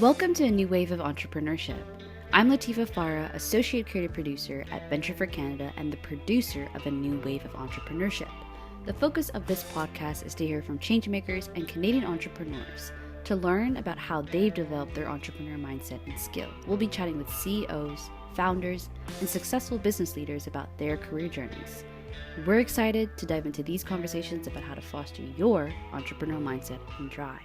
Welcome to a new wave of entrepreneurship. I'm Latifa Farah, Associate Creative Producer at Venture for Canada and the producer of a new wave of entrepreneurship. The focus of this podcast is to hear from changemakers and Canadian entrepreneurs to learn about how they've developed their entrepreneur mindset and skill. We'll be chatting with CEOs, founders, and successful business leaders about their career journeys. We're excited to dive into these conversations about how to foster your entrepreneurial mindset and drive.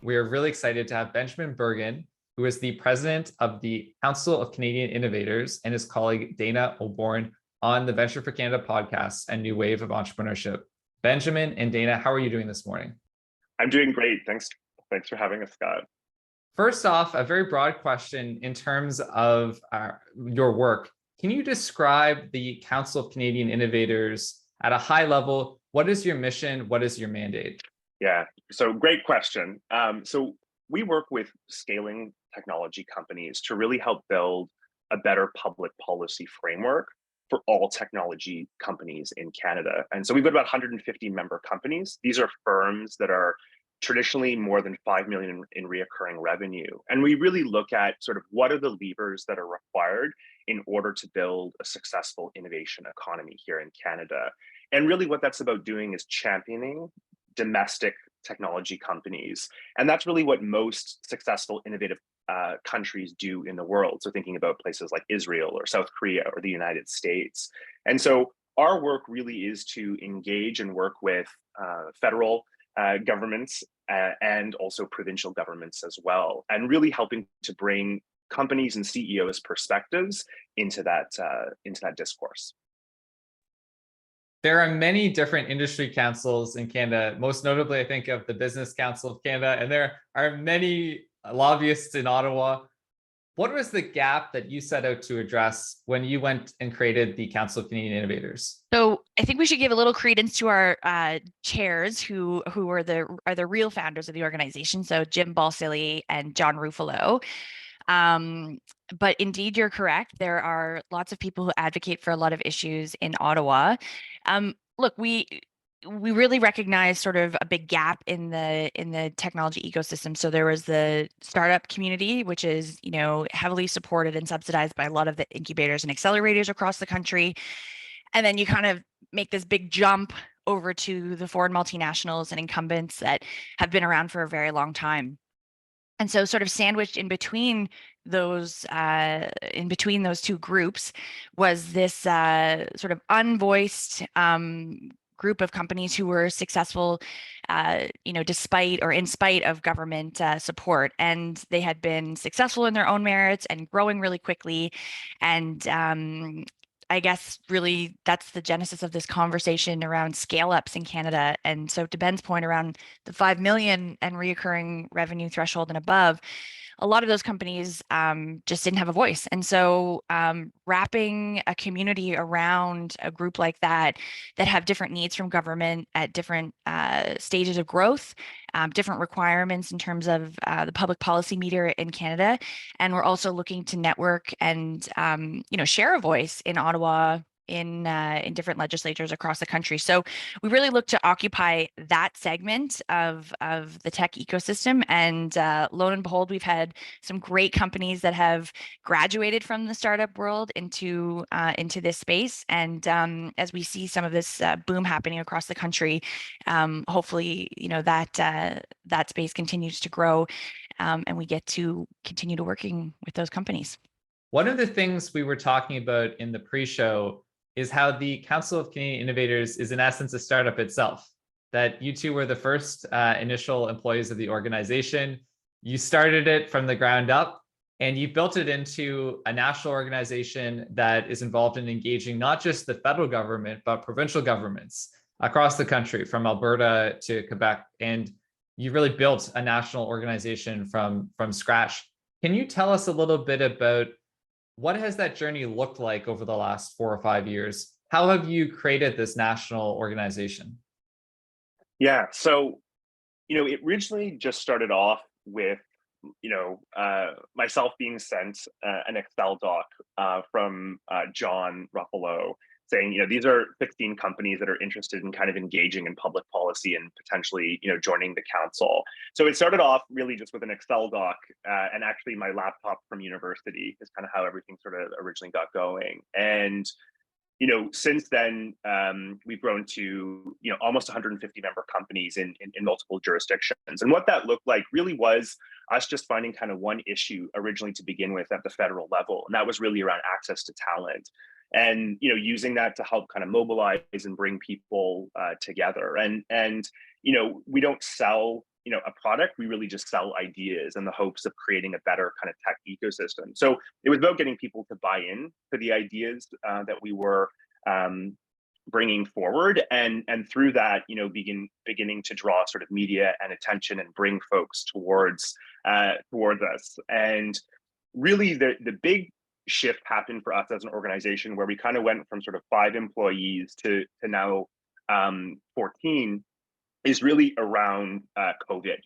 We are really excited to have Benjamin Bergen, who is the president of the Council of Canadian Innovators, and his colleague Dana O'Born on the Venture for Canada podcast and New Wave of Entrepreneurship. Benjamin and Dana, how are you doing this morning? I'm doing great. Thanks for having us, Scott. First off, a very broad question in terms of your work. Can you describe the Council of Canadian Innovators at a high level? What is your mission? What is your mandate? Yeah, so great question. So we work with scaling technology companies to really help build a better public policy framework for all technology companies in Canada. And so we've got about 150 member companies. These are firms that are traditionally more than 5 million in reoccurring revenue. And we really look at sort of what are the levers that are required in order to build a successful innovation economy here in Canada. And really what that's about doing is championing domestic technology companies. And that's really what most successful innovative countries do in the world. So thinking about places like Israel or South Korea or the United States. And so our work really is to engage and work with federal governments and also provincial governments as well, and really helping to bring companies and CEOs' perspectives into that discourse. There are many different industry councils in Canada. Most notably, I think of the Business Council of Canada, and there are many lobbyists in Ottawa. What was the gap that you set out to address when you went and created the Council of Canadian Innovators? So I think we should give a little credence to our chairs who are the real founders of the organization. So Jim Balsillie and John Ruffalo. But indeed, you're correct. There are lots of people who advocate for a lot of issues in Ottawa. Look, we really recognize sort of a big gap in the technology ecosystem. So there was the startup community, which is, heavily supported and subsidized by a lot of the incubators and accelerators across the country. And then you kind of make this big jump over to the foreign multinationals and incumbents that have been around for a very long time. And so sort of sandwiched in between those two groups was this sort of unvoiced group of companies who were successful, despite or in spite of government support. And they had been successful in their own merits and growing really quickly. And I guess really that's the genesis of this conversation around scale-ups in Canada. And so to Ben's point around the 5 million and reoccurring revenue threshold and above, a lot of those companies just didn't have a voice. And so wrapping a community around a group like that have different needs from government at different stages of growth, different requirements in terms of the public policy meter in Canada. And we're also looking to network and, share a voice in Ottawa, in different legislatures across the country. So we really look to occupy that segment of the tech ecosystem. And lo and behold, we've had some great companies that have graduated from the startup world into this space. And as we see some of this boom happening across the country, hopefully, that space continues to grow, and we get to continue to working with those companies. One of the things we were talking about in the pre-show is how the Council of Canadian Innovators is in essence a startup itself, that you two were the first initial employees of the organization. You started it from the ground up, and you built it into a national organization that is involved in engaging not just the federal government, but provincial governments across the country, from Alberta to Quebec. And you really built a national organization from scratch. Can you tell us a little bit about what has that journey looked like over the last 4 or 5 years? How have you created this national organization? Yeah, so, it originally just started off with, myself being sent an Excel doc from John Ruffalo saying, these are 16 companies that are interested in kind of engaging in public policy and potentially, joining the council. So it started off really just with an Excel doc, and actually my laptop from university is kind of how everything sort of originally got going. And since then, we've grown to almost 150 member companies in multiple jurisdictions. And what that looked like really was us just finding kind of one issue originally to begin with at the federal level, and that was really around access to talent. And using that to help kind of mobilize and bring people together. And we don't sell a product, we really just sell ideas in the hopes of creating a better kind of tech ecosystem. So it was about getting people to buy in to the ideas that we were bringing forward, and through that, beginning to draw sort of media and attention and bring folks towards us. And really, the big shift happened for us as an organization, where we kind of went from sort of 5 employees to now 14, is really around COVID.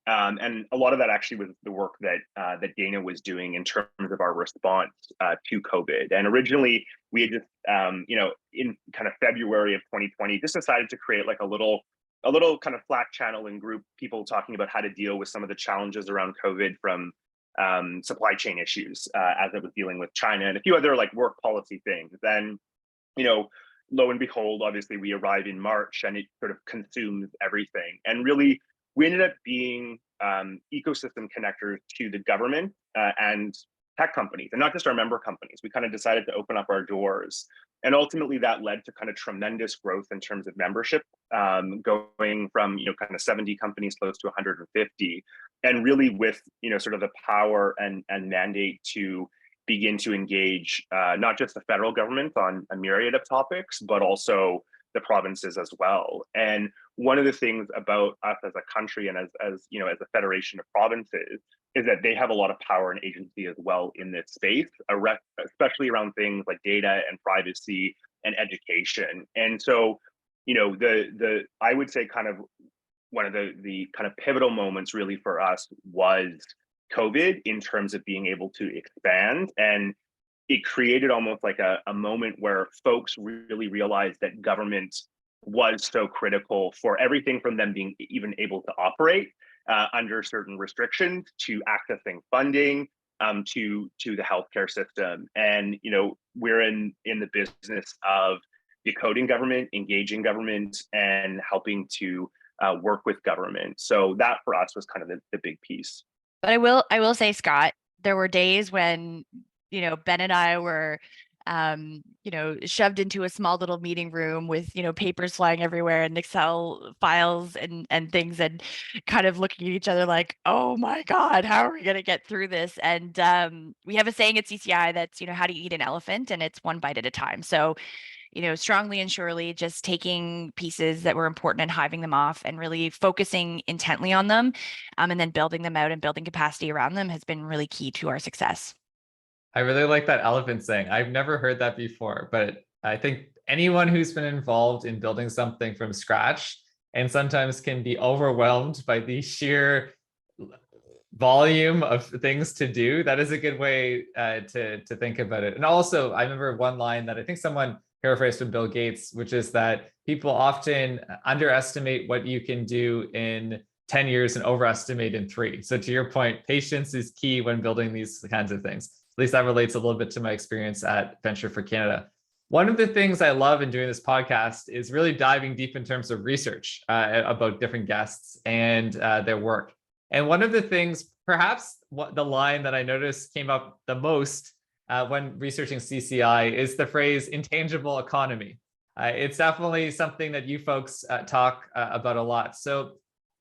And a lot of that actually was the work that Dana was doing in terms of our response to COVID. And originally we had just, in kind of February of 2020, just decided to create like a little kind of Slack channel and group people talking about how to deal with some of the challenges around COVID, from supply chain issues as it was dealing with China and a few other like work policy things. Then, lo and behold, obviously we arrive in March and it sort of consumes everything. And really, we ended up being ecosystem connectors to the government and tech companies, and not just our member companies. We kind of decided to open up our doors. And ultimately that led to kind of tremendous growth in terms of membership, going from, kind of 70 companies close to 150. And really with, sort of the power and mandate to begin to engage not just the federal government on a myriad of topics, but also the provinces as well. And one of the things about us as a country and as a federation of provinces is that they have a lot of power and agency as well in this space, especially around things like data and privacy and education. And so, I would say kind of one of the kind of pivotal moments really for us was COVID, in terms of being able to expand. And it created almost like a moment where folks really realized that government was so critical for everything from them being even able to operate under certain restrictions, to accessing funding, to the healthcare system. And we're in the business of decoding government, engaging government, and helping to work with government. So that for us was kind of the big piece. But I will say, Scott, there were days when, Ben and I were, shoved into a small little meeting room with, papers flying everywhere and Excel files and things, and kind of looking at each other like, oh my God, how are we going to get through this? And we have a saying at CCI that's, how do you eat an elephant? And it's one bite at a time. So, strongly and surely just taking pieces that were important and hiving them off and really focusing intently on them, and then building them out and building capacity around them has been really key to our success. I really like that elephant saying. I've never heard that before, but I think anyone who's been involved in building something from scratch and sometimes can be overwhelmed by the sheer volume of things to do, that is a good way to think about it. And also, I remember one line that I think someone paraphrased from Bill Gates, which is that people often underestimate what you can do in 10 years and overestimate in 3. So to your point, patience is key when building these kinds of things. At least that relates a little bit to my experience at Venture for Canada. One of the things I love in doing this podcast is really diving deep in terms of research about different guests and their work. And one of the things, perhaps the line that I noticed came up the most when researching CCI, is the phrase intangible economy. It's definitely something that you folks talk about a lot. So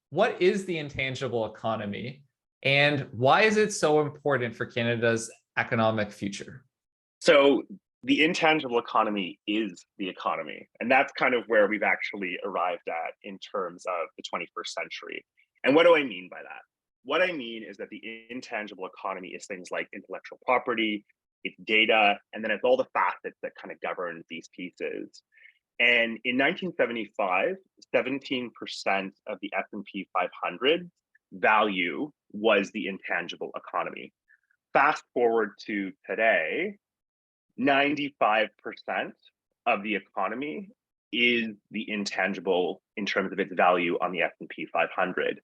what is the intangible economy, and why is it so important for Canada's economic future? So the intangible economy is the economy. And that's kind of where we've actually arrived at in terms of the 21st century. And what do I mean by that? What I mean is that the intangible economy is things like intellectual property, it's data, and then it's all the facets that kind of govern these pieces. And in 1975, 17% of the S&P 500 value was the intangible economy. Fast forward to today, 95% of the economy is the intangible in terms of its value on the S&P 500.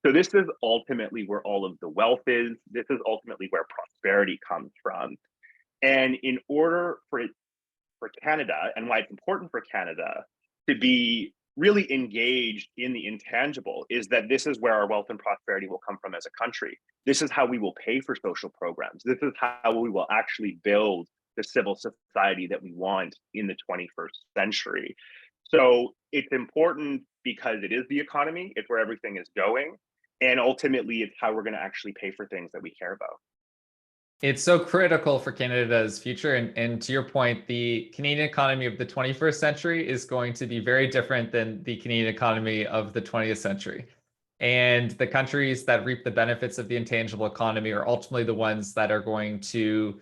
So this is ultimately where all of the wealth is. This is ultimately where prosperity comes from. And in order for Canada, and why it's important for Canada to be really engaged in the intangible, is that this is where our wealth and prosperity will come from as a country. This is how we will pay for social programs. This is how we will actually build the civil society that we want in the 21st century. So it's important because it is the economy, it's where everything is going, and ultimately it's how we're going to actually pay for things that we care about. It's so critical for Canada's future. And to your point, the Canadian economy of the 21st century is going to be very different than the Canadian economy of the 20th century. And the countries that reap the benefits of the intangible economy are ultimately the ones that are going to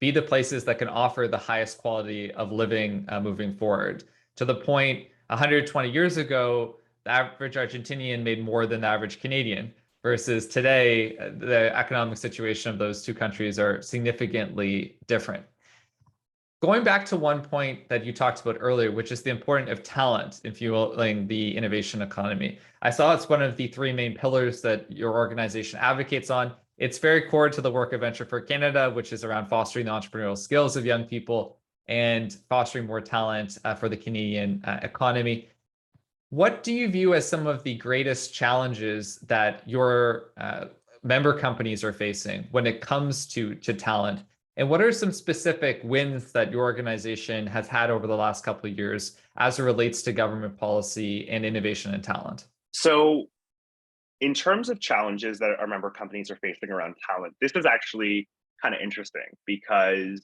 be the places that can offer the highest quality of living moving forward. To the point, 120 years ago, the average Argentinian made more than the average Canadian, versus today, the economic situation of those two countries are significantly different. Going back to one point that you talked about earlier, which is the importance of talent in fueling the innovation economy. I saw it's one of the three main pillars that your organization advocates on. It's very core to the work of Venture for Canada, which is around fostering the entrepreneurial skills of young people and fostering more talent for the Canadian economy. What do you view as some of the greatest challenges that your member companies are facing when it comes to talent? And what are some specific wins that your organization has had over the last couple of years as it relates to government policy and innovation and talent? So in terms of challenges that our member companies are facing around talent, this is actually kind of interesting because,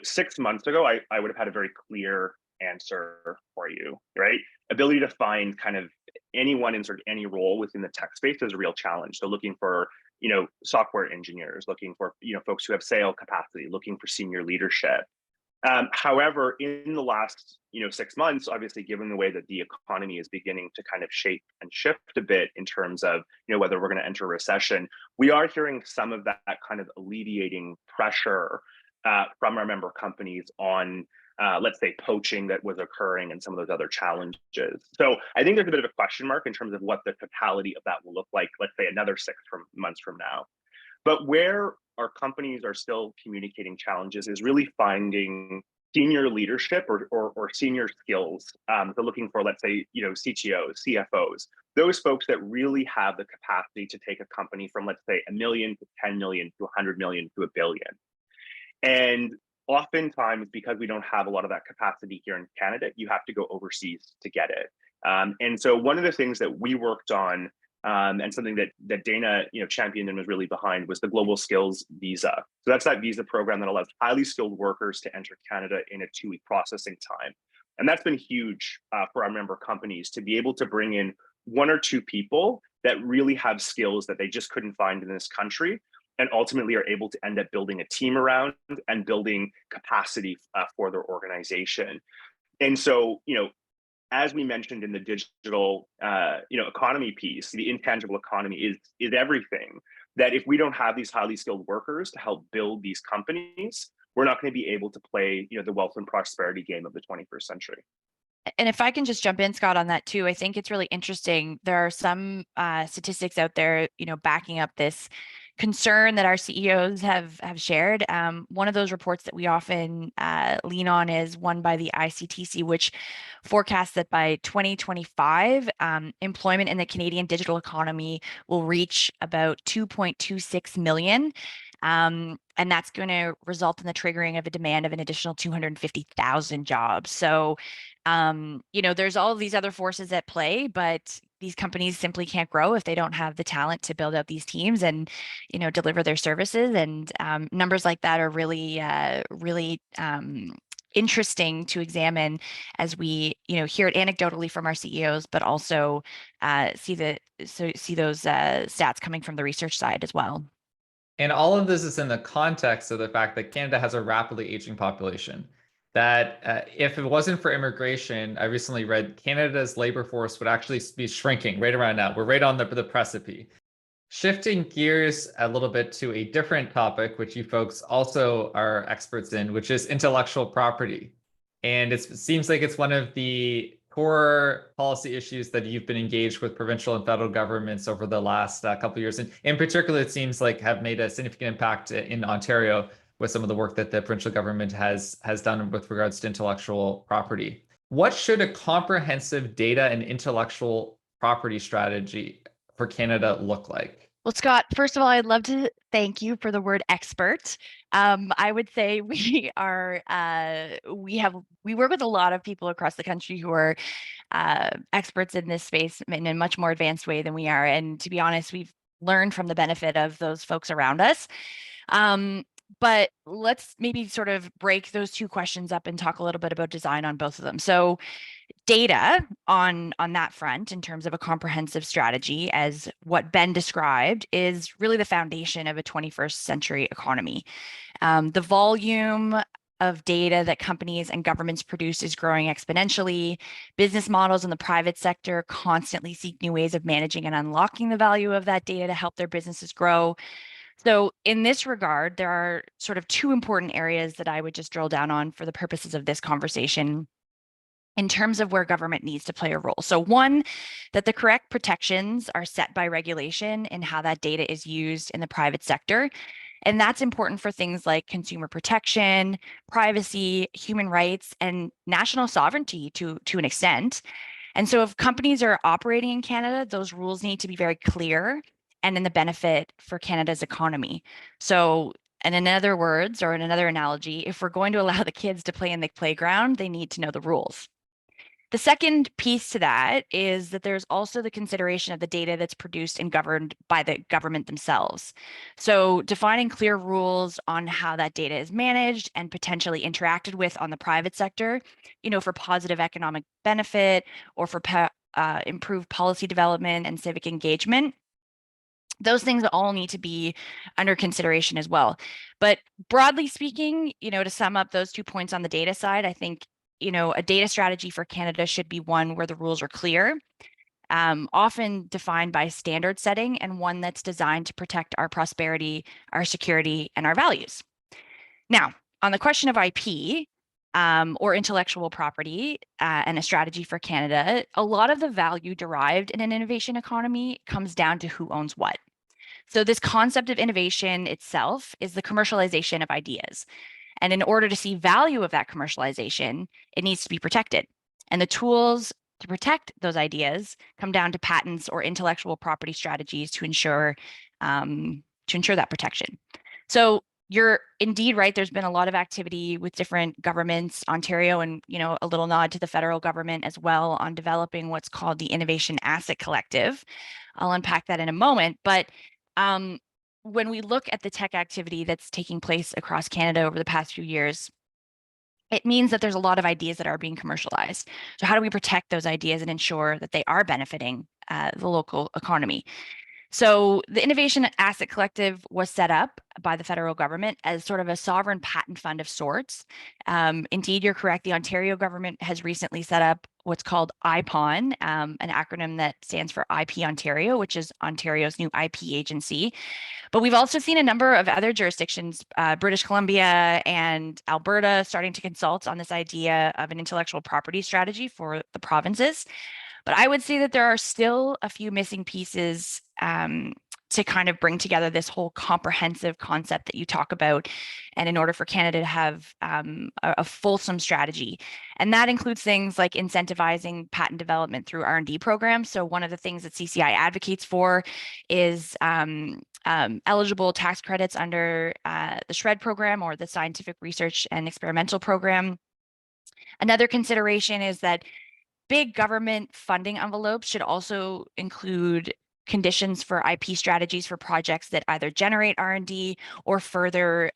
6 months ago, I would have had a very clear answer for you, right? Ability to find kind of anyone in sort of any role within the tech space is a real challenge. So looking for, software engineers, looking for, folks who have sales capacity, looking for senior leadership. However, in the last 6 months, obviously, given the way that the economy is beginning to kind of shape and shift a bit in terms of whether we're going to enter a recession, we are hearing some of that kind of alleviating pressure from our member companies on, let's say, poaching that was occurring and some of those other challenges. So I think there's a bit of a question mark in terms of what the totality of that will look like, let's say, another 6 months from now. But where our companies are still communicating challenges is really finding senior leadership or senior skills. So looking for, let's say, CTOs, CFOs, those folks that really have the capacity to take a company from, let's say, 1 million to 10 million to 100 million to 1 billion. And oftentimes, because we don't have a lot of that capacity here in Canada, you have to go overseas to get it. And so one of the things that we worked on, and something that Dana championed and was really behind, was the Global Skills Visa. So that's that visa program that allows highly skilled workers to enter Canada in a 2-week processing time. And that's been huge for our member companies to be able to bring in 1 or 2 people that really have skills that they just couldn't find in this country, and ultimately are able to end up building a team around and building capacity for their organization. And so, as we mentioned in the digital, economy piece, the intangible economy is everything. That if we don't have these highly skilled workers to help build these companies, we're not going to be able to play, the wealth and prosperity game of the 21st century. And if I can just jump in, Scott, on that too, I think it's really interesting. There are some statistics out there, backing up this concern that our CEOs have shared. One of those reports that we often lean on is one by the ICTC, which forecasts that by 2025, employment in the Canadian digital economy will reach about 2.26 million. And that's going to result in the triggering of a demand of an additional 250,000 jobs. So, there's all of these other forces at play, but these companies simply can't grow if they don't have the talent to build out these teams and, deliver their services. And numbers like that are really, really interesting to examine as we, hear it anecdotally from our CEOs, but also see those stats coming from the research side as well. And all of this is in the context of the fact that Canada has a rapidly aging population. That if it wasn't for immigration, I recently read Canada's labor force would actually be shrinking right around now. We're right on the precipice. Shifting gears a little bit to a different topic, which you folks also are experts in, which is intellectual property. And it seems like it's one of the core policy issues that you've been engaged with provincial and federal governments over the last couple of years. And in particular, it seems like have made a significant impact in Ontario with some of the work that the provincial government has done with regards to intellectual property. What should a comprehensive data and intellectual property strategy for Canada look like? Well, Scott, first of all, I'd love to thank you for the word expert. I would say we are we work with a lot of people across the country who are experts in this space in a much more advanced way than we are. And to be honest, we've learned from the benefit of those folks around us. But let's maybe sort of break those two questions up and talk a little bit about design on both of them. So data on that front in terms of a comprehensive strategy, as what Ben described, is really the foundation of a 21st century economy. The volume of data that companies and governments produce is growing exponentially. Business models in the private sector constantly seek new ways of managing and unlocking the value of that data to help their businesses grow. So in this regard, there are sort of two important areas that I would just drill down on for the purposes of this conversation in terms of where government needs to play a role. So one, that the correct protections are set by regulation and how that data is used in the private sector. And that's important for things like consumer protection, privacy, human rights, and national sovereignty to an extent. And so if companies are operating in Canada, those rules need to be very clear and in the benefit for Canada's economy. So, and in other words, or in another analogy, if we're going to allow the kids to play in the playground, they need to know the rules. The second piece to that is that there's also the consideration of the data that's produced and governed by the government themselves. So defining clear rules on how that data is managed and potentially interacted with on the private sector, for positive economic benefit or for improved policy development and civic engagement. Those things all need to be under consideration as well. But broadly speaking, to sum up those 2 points on the data side, I think a data strategy for Canada should be one where the rules are clear, often defined by standard setting, and one that's designed to protect our prosperity, our security, and our values. Now, on the question of IP or intellectual property and a strategy for Canada, a lot of the value derived in an innovation economy comes down to who owns what. So this concept of innovation itself is the commercialization of ideas. And in order to see value of that commercialization, it needs to be protected. And the tools to protect those ideas come down to patents or intellectual property strategies to ensure that protection. So you're indeed right. There's been a lot of activity with different governments, Ontario, and a little nod to the federal government as well on developing what's called the Innovation Asset Collective. I'll unpack that in a moment, but when we look at the tech activity that's taking place across Canada over the past few years, it means that there's a lot of ideas that are being commercialized. So how do we protect those ideas and ensure that they are benefiting the local economy? So the Innovation Asset Collective was set up by the federal government as sort of a sovereign patent fund of sorts. Indeed, you're correct. The Ontario government has recently set up what's called IPON, an acronym that stands for IP Ontario, which is Ontario's new IP agency. But we've also seen a number of other jurisdictions, British Columbia and Alberta, starting to consult on this idea of an intellectual property strategy for the provinces. But I would say that there are still a few missing pieces to kind of bring together this whole comprehensive concept that you talk about, and in order for Canada to have a fulsome strategy. And that includes things like incentivizing patent development through R&D programs. So one of the things that CCI advocates for is eligible tax credits under the SHRED program, or the Scientific Research and Experimental Program. Another consideration is that big government funding envelopes should also include conditions for IP strategies for projects that either generate R&D or further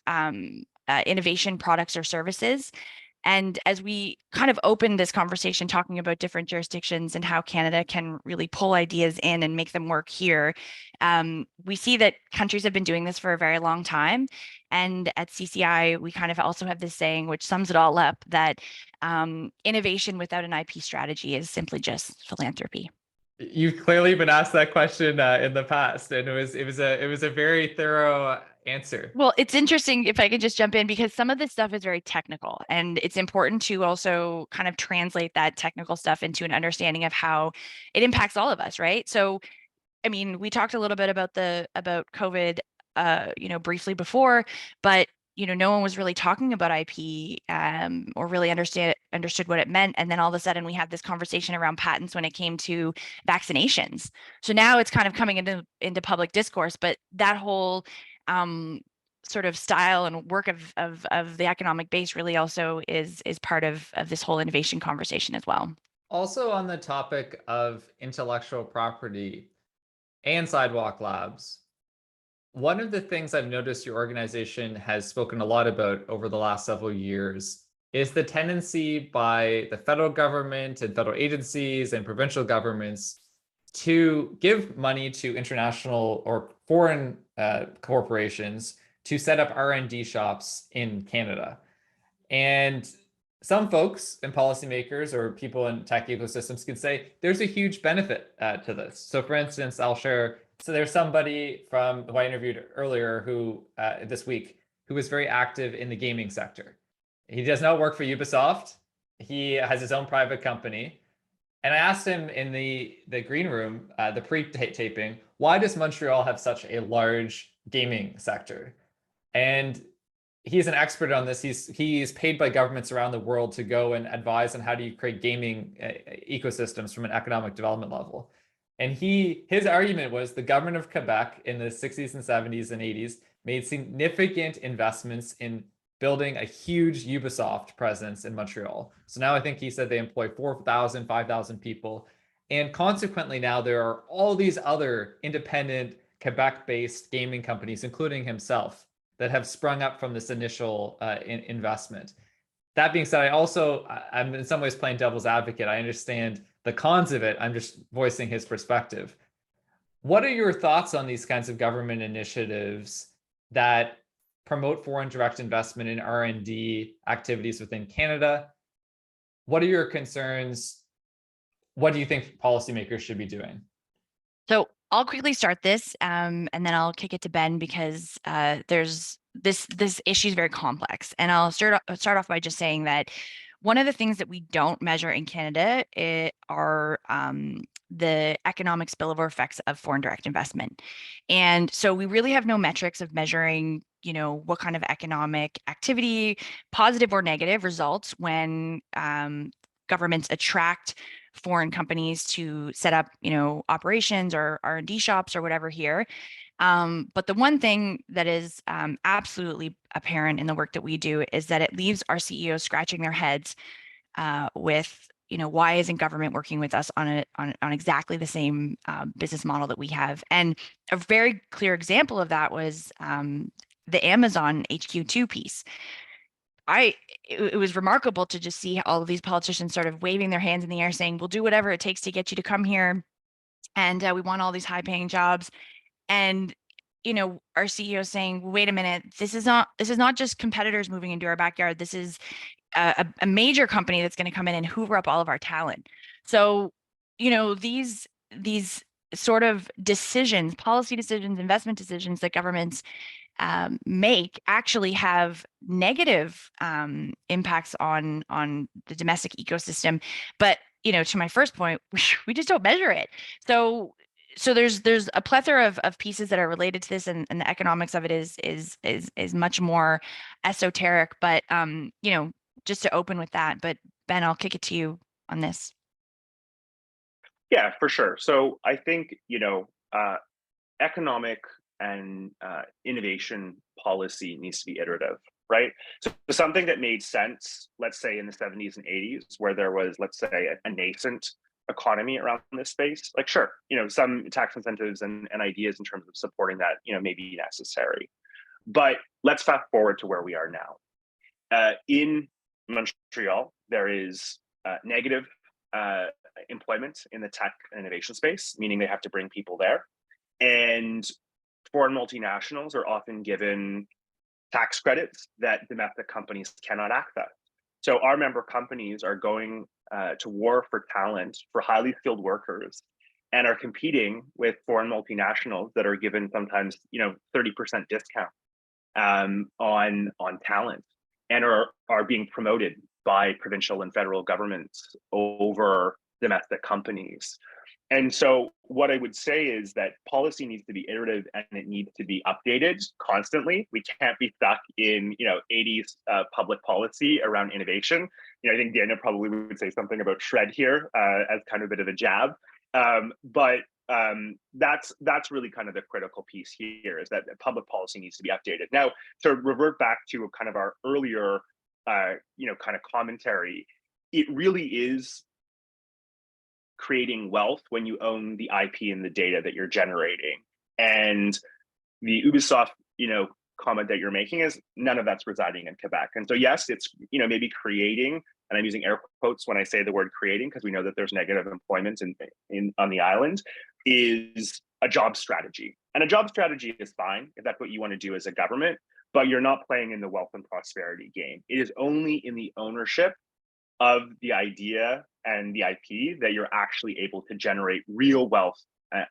innovation products or services. And as we kind of open this conversation talking about different jurisdictions and how Canada can really pull ideas in and make them work here, we see that countries have been doing this for a very long time. And at CCI, we kind of also have this saying, which sums it all up, that innovation without an IP strategy is simply just philanthropy. You've clearly been asked that question in the past, and it was a very thorough answer. Well, it's interesting if I could just jump in because some of this stuff is very technical and it's important to also kind of translate that technical stuff into an understanding of how it impacts all of us, right? So, I mean, we talked a little bit about about COVID briefly before, but no one was really talking about IP or really understood what it meant. And then all of a sudden we had this conversation around patents when it came to vaccinations. So now it's kind of coming into public discourse, but that whole sort of style and work of the economic base really also is part of this whole innovation conversation as well. Also on the topic of intellectual property and Sidewalk Labs, one of the things I've noticed your organization has spoken a lot about over the last several years is the tendency by the federal government and federal agencies and provincial governments to give money to international or foreign corporations to set up R&D shops in Canada. And some folks and policymakers or people in tech ecosystems can say there's a huge benefit to this. So for instance, I'll share, so there's somebody from who I interviewed earlier who this week who was very active in the gaming sector. He does not work for Ubisoft. He has his own private company. And I asked him in the green room, the pre-taping, why does Montreal have such a large gaming sector? And he's an expert on this. He's paid by governments around the world to go and advise on how do you create gaming ecosystems from an economic development level. And his argument was the government of Quebec in the 60s and 70s and 80s made significant investments in building a huge Ubisoft presence in Montreal. So now I think he said they employ 4,000, 5,000 people. And consequently, now there are all these other independent Quebec-based gaming companies, including himself, that have sprung up from this initial investment. That being said, I'm in some ways playing devil's advocate. I understand the cons of it. I'm just voicing his perspective. What are your thoughts on these kinds of government initiatives that promote foreign direct investment in R&D activities within Canada? What are your concerns? What do you think policymakers should be doing? So I'll quickly start this, and then I'll kick it to Ben because there's this issue is very complex, and I'll start off by just saying that one of the things that we don't measure in Canada are the economic spillover effects of foreign direct investment, and so we really have no metrics of measuring, what kind of economic activity, positive or negative, results when governments attract foreign companies to set up, operations or R&D shops or whatever here. But the one thing that is absolutely apparent in the work that we do is that it leaves our CEOs scratching their heads with, why isn't government working with us on exactly the same business model that we have? And a very clear example of that was the Amazon HQ2 piece. It was remarkable to just see all of these politicians sort of waving their hands in the air saying, we'll do whatever it takes to get you to come here. And we want all these high paying jobs. And, our CEO saying, wait a minute, this is not just competitors moving into our backyard. This is a major company that's going to come in and hoover up all of our talent. So, these sort of decisions, policy decisions, investment decisions that governments make actually have negative impacts on the domestic ecosystem. But to my first point, we just don't measure it. So there's a plethora of pieces that are related to this, and the economics of it is much more esoteric. But just to open with that. But Ben, I'll kick it to you on this. Yeah, for sure. So I think economic and innovation policy needs to be iterative, right? So something that made sense, let's say in the 70s and 80s, where there was, let's say, a nascent economy around this space, like sure, some tax incentives and ideas in terms of supporting that, may be necessary. But let's fast forward to where we are now. In Montreal, there is negative employment in the tech and innovation space, meaning they have to bring people there. And foreign multinationals are often given tax credits that domestic companies cannot access. So our member companies are going to war for talent, for highly skilled workers and are competing with foreign multinationals that are given sometimes 30% discount on talent, and are being promoted by provincial and federal governments over domestic companies. And so what I would say is that policy needs to be iterative and it needs to be updated constantly. We can't be stuck in 80s public policy around innovation. I think Dana probably would say something about SR&ED here as kind of a bit of a jab. But that's really kind of the critical piece here, is that public policy needs to be updated. Now, to revert back to kind of our earlier kind of commentary, it really is creating wealth when you own the IP and the data that you're generating. And the Ubisoft, comment that you're making is none of that's residing in Quebec. And so yes, it's maybe creating, and I'm using air quotes when I say the word creating, because we know that there's negative employment on the island, is a job strategy. And a job strategy is fine if that's what you want to do as a government, but you're not playing in the wealth and prosperity game. It is only in the ownership of the idea and the IP that you're actually able to generate real wealth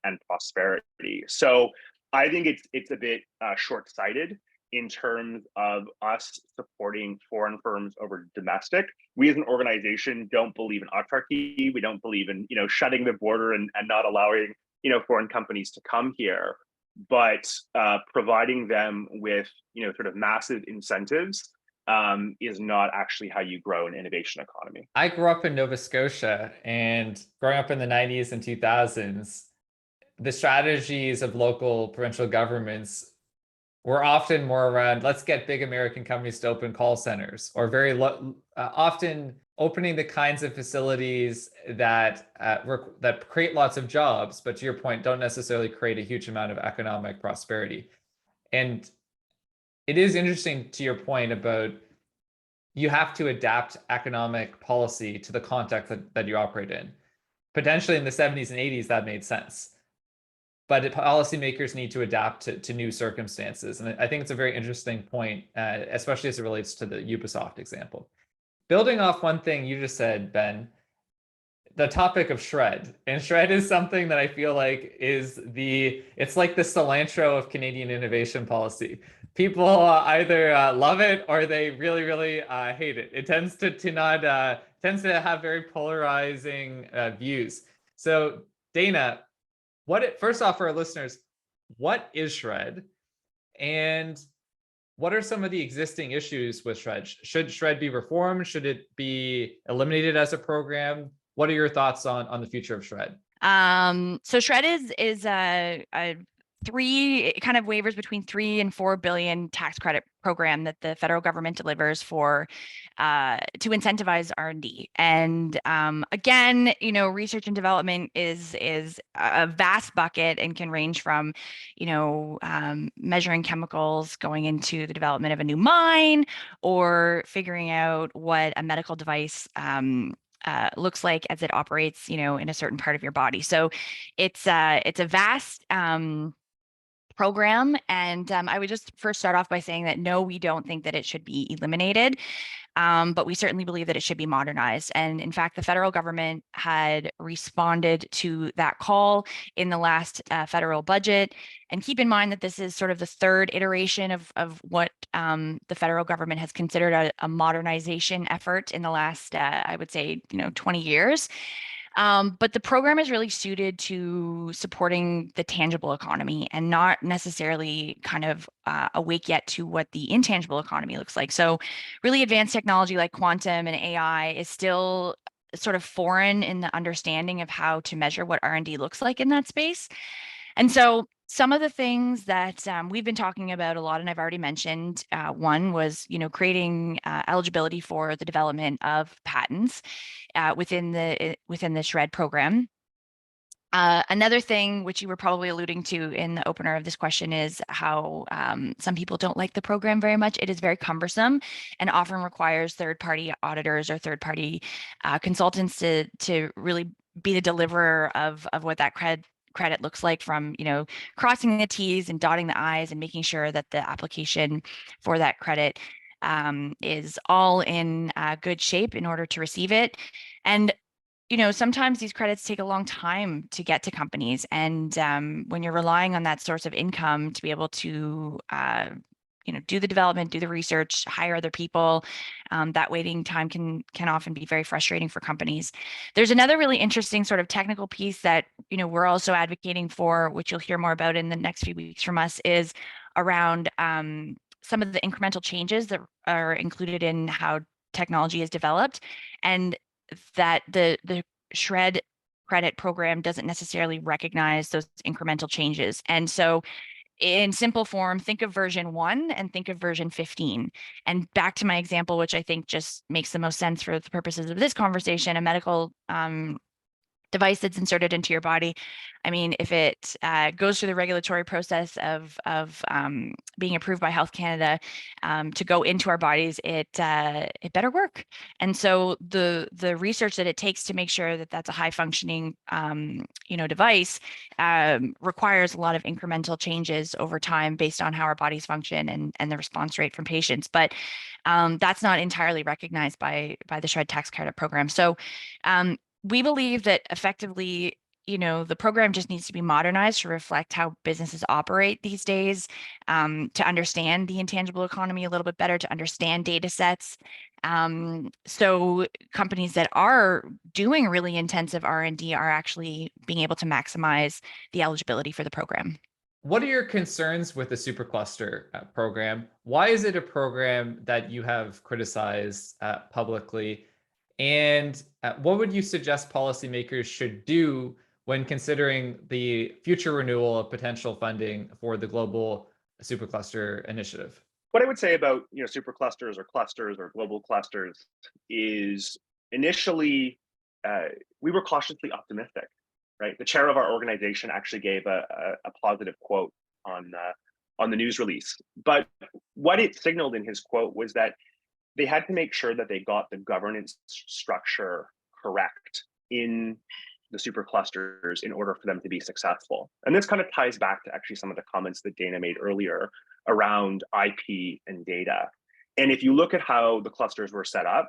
and prosperity. So I think it's a bit short-sighted in terms of us supporting foreign firms over domestic. We as an organization don't believe in autarky. We don't believe in shutting the border and not allowing foreign companies to come here, but providing them with sort of massive incentives is not actually how you grow an innovation economy. I grew up in Nova Scotia, and growing up in the 90s and 2000s, the strategies of local provincial governments were often more around, let's get big American companies to open call centers, or very often opening the kinds of facilities that that create lots of jobs, but to your point, don't necessarily create a huge amount of economic prosperity. And it is interesting to your point about you have to adapt economic policy to the context that you operate in. Potentially in the 70s and 80s, that made sense. But policymakers need to adapt to new circumstances. And I think it's a very interesting point, especially as it relates to the Ubisoft example. Building off one thing you just said, Ben, the topic of SR&ED. And SR&ED is something that I feel like it's like the cilantro of Canadian innovation policy. People either love it or they really, really hate it. It tends to have very polarizing views. So Dana, first off, for our listeners, what is SR&ED, and what are some of the existing issues with SR&ED? Should SR&ED be reformed? Should it be eliminated as a program? What are your thoughts on the future of SR&ED? So SR&ED is a three kind of waivers between 3 and 4 billion tax credit program that the federal government delivers for to incentivize R&D. And again, research and development is a vast bucket and can range from measuring chemicals going into the development of a new mine, or figuring out what a medical device looks like as it operates in a certain part of your body. So it's a vast program. And I would just first start off by saying that no, we don't think that it should be eliminated, but we certainly believe that it should be modernized. And in fact, the federal government had responded to that call in the last federal budget. And keep in mind that this is sort of the third iteration of what the federal government has considered a modernization effort in the last, I would say, 20 years. But the program is really suited to supporting the tangible economy and not necessarily kind of awake yet to what the intangible economy looks like. So really advanced technology like quantum and AI is still sort of foreign in the understanding of how to measure what R&D looks like in that space. And so some of the things that we've been talking about a lot, and I've already mentioned, one was, creating eligibility for the development of patents within the SR&ED program. Another thing, which you were probably alluding to in the opener of this question, is how some people don't like the program very much. It is very cumbersome and often requires third-party auditors or third-party consultants to really be the deliverer of what that credit looks like, from crossing the T's and dotting the I's and making sure that the application for that credit is all in good shape in order to receive it. And sometimes these credits take a long time to get to companies. And when you're relying on that source of income to be able to, do the development, do the research, hire other people, that waiting time can often be very frustrating for companies. There's another really interesting sort of technical piece that, we're also advocating for, which you'll hear more about in the next few weeks from us, is around some of the incremental changes that are included in how technology is developed, and that the SHRED credit program doesn't necessarily recognize those incremental changes. And so in simple form, think of version 1 and think of version 15. And back to my example, which I think just makes the most sense for the purposes of this conversation, a medical device that's inserted into your body. I mean, if it goes through the regulatory process of being approved by Health Canada to go into our bodies, it better work. And so the research that it takes to make sure that that's a high functioning device requires a lot of incremental changes over time based on how our bodies function and the response rate from patients. But that's not entirely recognized by the SHRED tax credit program. So we believe that effectively, the program just needs to be modernized to reflect how businesses operate these days, to understand the intangible economy a little bit better, to understand data sets. So companies that are doing really intensive R&D are actually being able to maximize the eligibility for the program. What are your concerns with the supercluster program? Why is it a program that you have criticized publicly? And what would you suggest policymakers should do when considering the future renewal of potential funding for the global supercluster initiative? What I would say about superclusters or clusters or global clusters is initially we were cautiously optimistic, right? The chair of our organization actually gave a positive quote on the news release, but what it signaled in his quote was that they had to make sure that they got the governance structure correct in the superclusters in order for them to be successful. And this kind of ties back to actually some of the comments that Dana made earlier around IP and data. And if you look at how the clusters were set up,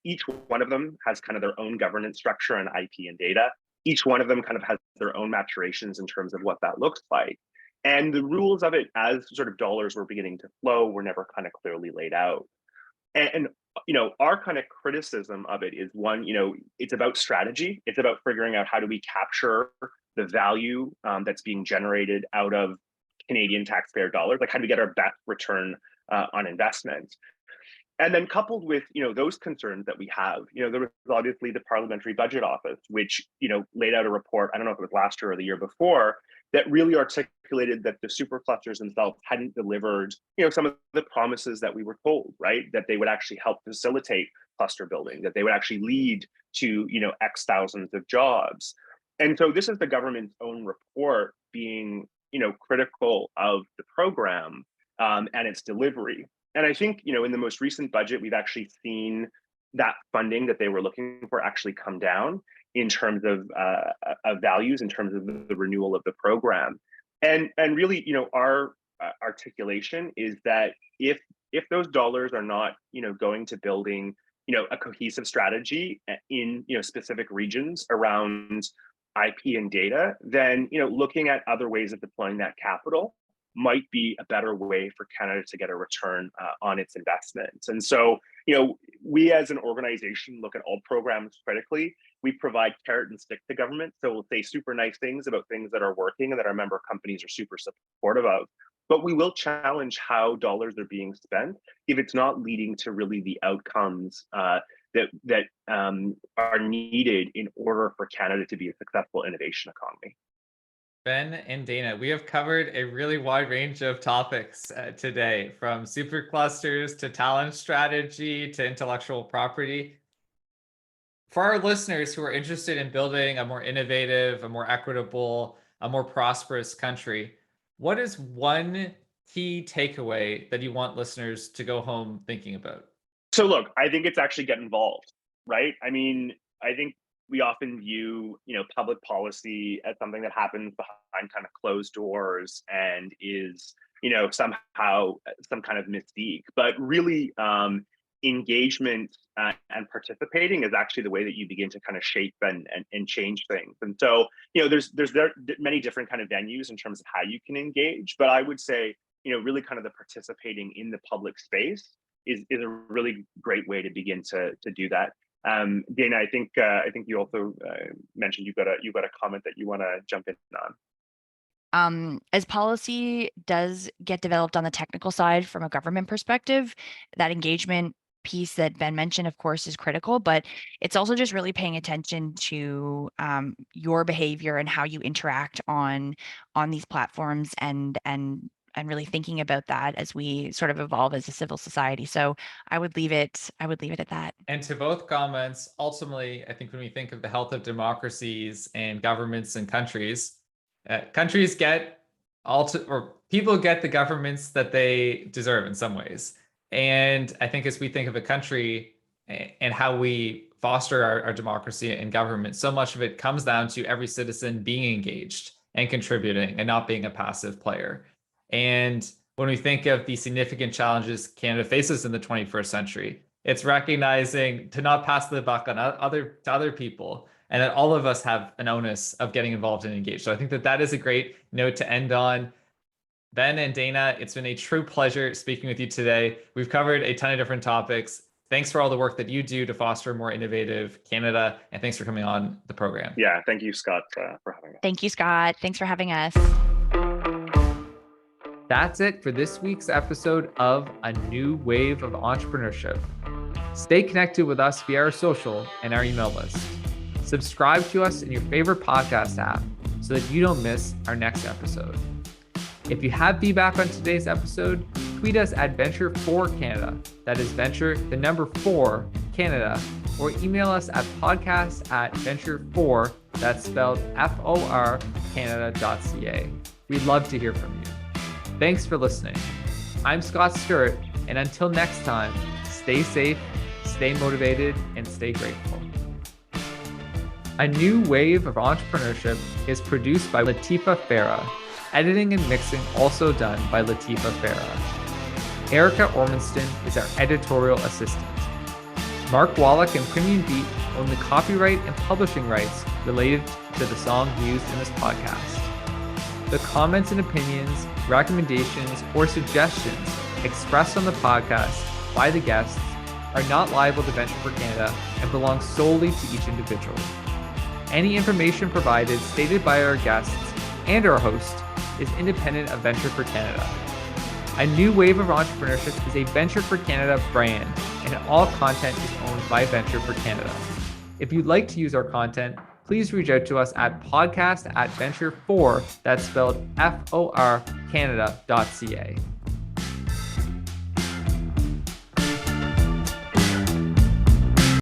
each one of them has kind of their own governance structure and IP and data. Each one of them kind of has their own maturations in terms of what that looks like. And the rules of it, as sort of dollars were beginning to flow, were never kind of clearly laid out. And our kind of criticism of it is one, it's about strategy. It's about figuring out how do we capture the value that's being generated out of Canadian taxpayer dollars, like how do we get our best return on investment? And then coupled with those concerns that we have, there was obviously the Parliamentary Budget Office, which laid out a report, I don't know if it was last year or the year before, that really articulated that the superclusters themselves hadn't delivered some of the promises that we were told, right? That they would actually help facilitate cluster building, that they would actually lead to X thousands of jobs. And so this is the government's own report being critical of the program and its delivery. And I think, in the most recent budget, we've actually seen that funding that they were looking for actually come down in terms of values, in terms of the renewal of the program. And really, our articulation is that if those dollars are not, going to building, a cohesive strategy in, specific regions around IP and data, then, looking at other ways of deploying that capital might be a better way for Canada to get a return on its investments. And so, we as an organization look at all programs critically. We provide carrot and stick to government. So we'll say super nice things about things that are working and that our member companies are super supportive of. But we will challenge how dollars are being spent if it's not leading to really the outcomes that are needed in order for Canada to be a successful innovation economy. Ben and Dana, we have covered a really wide range of topics today, from superclusters to talent strategy to intellectual property. For our listeners who are interested in building a more innovative, a more equitable, a more prosperous country, what is one key takeaway that you want listeners to go home thinking about? So look, I think it's actually get involved, right? I mean, I think we often view, public policy as something that happens behind kind of closed doors and is, somehow some kind of mystique. But really, engagement and participating is actually the way that you begin to kind of shape and change things. And so, there's many different kind of venues in terms of how you can engage, but I would say, really kind of the participating in the public space is a really great way to begin to do that. Dana, I think you also mentioned you've got a comment that you want to jump in on. As policy does get developed on the technical side from a government perspective, that engagement piece that Ben mentioned, of course, is critical, but it's also just really paying attention to your behavior and how you interact on these platforms and really thinking about that as we sort of evolve as a civil society. So I would leave it at that. And to both comments, ultimately, I think when we think of the health of democracies and governments and countries, countries people get the governments that they deserve in some ways. And I think as we think of a country and how we foster our democracy and government, so much of it comes down to every citizen being engaged and contributing and not being a passive player. And when we think of the significant challenges Canada faces in the 21st century, it's recognizing to not pass the buck on to other people, and that all of us have an onus of getting involved and engaged. So I think that is a great note to end on. Ben and Dana, it's been a true pleasure speaking with you today. We've covered a ton of different topics. Thanks for all the work that you do to foster a more innovative Canada, and thanks for coming on the program. Yeah, thank you, Scott, for having us. Thank you, Scott. Thanks for having us. That's it for this week's episode of A New Wave of Entrepreneurship. Stay connected with us via our social and our email list. Subscribe to us in your favorite podcast app so that you don't miss our next episode. If you have feedback on today's episode, tweet us at Venture4Canada. That is Venture, the number 4, Canada, or email us at podcast@venture4, that's spelled FOR, Canada.ca. We'd love to hear from you. Thanks for listening. I'm Scott Stewart, and until next time, stay safe, stay motivated, and stay grateful. A New Wave of Entrepreneurship is produced by Latifa Farah. Editing and mixing also done by Latifa Farah. Erica Ormanston is our editorial assistant. Mark Wallach and Premium Beat own the copyright and publishing rights related to the song used in this podcast. The comments and opinions, recommendations, or suggestions expressed on the podcast by the guests are not liable to Venture for Canada and belong solely to each individual. Any information provided stated by our guests and our host is independent of Venture for Canada. A New Wave of Entrepreneurship is a Venture for Canada brand, and all content is owned by Venture for Canada. If you'd like to use our content, please reach out to us at podcast@venture4, that's spelled FOR, Canada.ca.